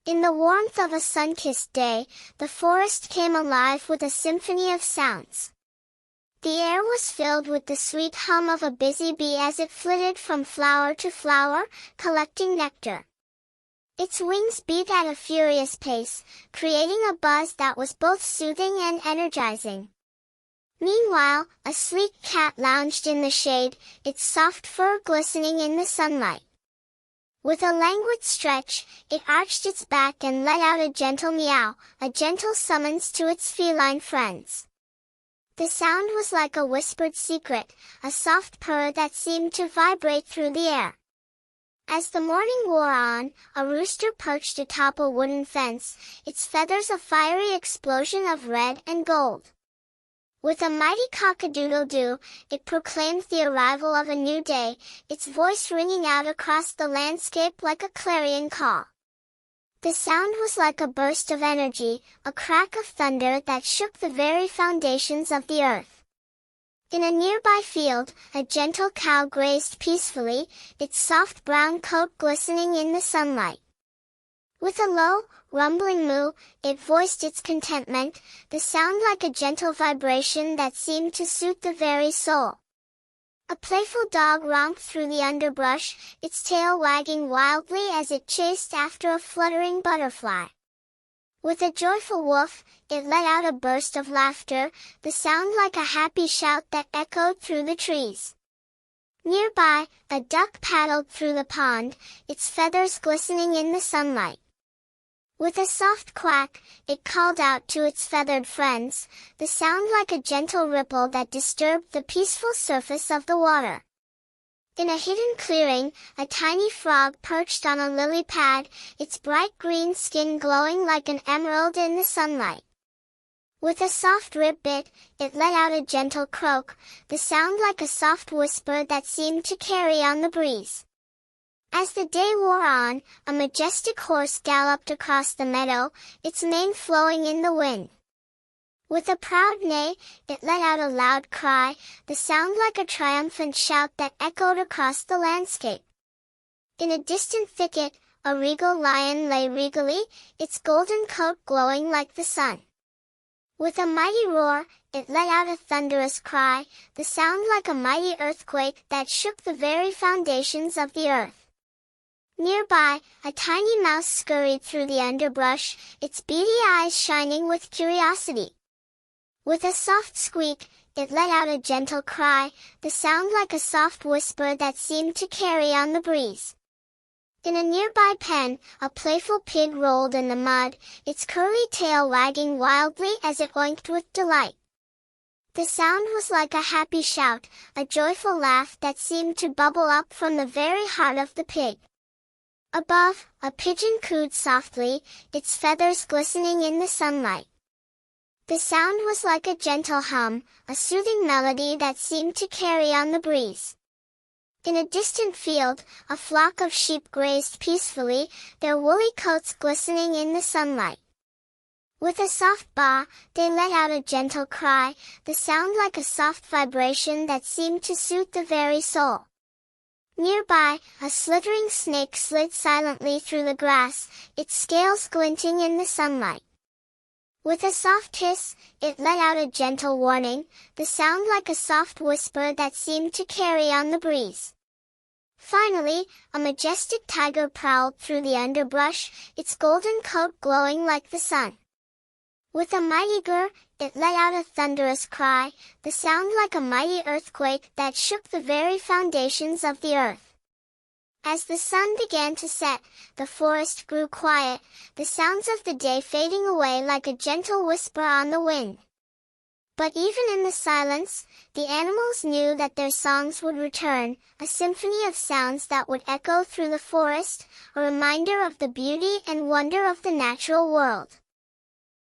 In the warmth of a sun-kissed day, the forest came alive with a symphony of sounds. The air was filled with the sweet hum of a busy bee as it flitted from flower to flower, collecting nectar. Its wings beat at a furious pace, creating a buzz that was both soothing and energizing. Meanwhile, a sleek cat lounged in the shade, its soft fur glistening in the sunlight. With a languid stretch, it arched its back and let out a gentle meow, a gentle summons to its feline friends. The sound was like a whispered secret, a soft purr that seemed to vibrate through the air. As the morning wore on, a rooster perched atop a wooden fence, its feathers a fiery explosion of red and gold. With a mighty cock-a-doodle-doo, it proclaimed the arrival of a new day, its voice ringing out across the landscape like a clarion call. The sound was like a burst of energy, a crack of thunder that shook the very foundations of the earth. In a nearby field, a gentle cow grazed peacefully, its soft brown coat glistening in the sunlight. With a low, rumbling moo, it voiced its contentment, the sound like a gentle vibration that seemed to soothe the very soul. A playful dog romped through the underbrush, its tail wagging wildly as it chased after a fluttering butterfly. With a joyful woof, it let out a burst of laughter, the sound like a happy shout that echoed through the trees. Nearby, a duck paddled through the pond, its feathers glistening in the sunlight. With a soft quack, it called out to its feathered friends, the sound like a gentle ripple that disturbed the peaceful surface of the water. In a hidden clearing, a tiny frog perched on a lily pad, its bright green skin glowing like an emerald in the sunlight. With a soft rib-bit, it let out a gentle croak, the sound like a soft whisper that seemed to carry on the breeze. As the day wore on, a majestic horse galloped across the meadow, its mane flowing in the wind. With a proud neigh, it let out a loud cry, the sound like a triumphant shout that echoed across the landscape. In a distant thicket, a regal lion lay regally, its golden coat glowing like the sun. With a mighty roar, it let out a thunderous cry, the sound like a mighty earthquake that shook the very foundations of the earth. Nearby, a tiny mouse scurried through the underbrush, its beady eyes shining with curiosity. With a soft squeak, it let out a gentle cry, the sound like a soft whisper that seemed to carry on the breeze. In a nearby pen, a playful pig rolled in the mud, its curly tail wagging wildly as it oinked with delight. The sound was like a happy shout, a joyful laugh that seemed to bubble up from the very heart of the pig. Above, a pigeon cooed softly, its feathers glistening in the sunlight. The sound was like a gentle hum, a soothing melody that seemed to carry on the breeze. In a distant field, a flock of sheep grazed peacefully, their woolly coats glistening in the sunlight. With a soft baa, they let out a gentle cry, the sound like a soft vibration that seemed to soothe the very soul. Nearby, a slithering snake slid silently through the grass, its scales glinting in the sunlight. With a soft hiss, it let out a gentle warning, the sound like a soft whisper that seemed to carry on the breeze. Finally, a majestic tiger prowled through the underbrush, its golden coat glowing like the sun. With a mighty grr, it let out a thunderous cry, the sound like a mighty earthquake that shook the very foundations of the earth. As the sun began to set, the forest grew quiet, the sounds of the day fading away like a gentle whisper on the wind. But even in the silence, the animals knew that their songs would return, a symphony of sounds that would echo through the forest, a reminder of the beauty and wonder of the natural world.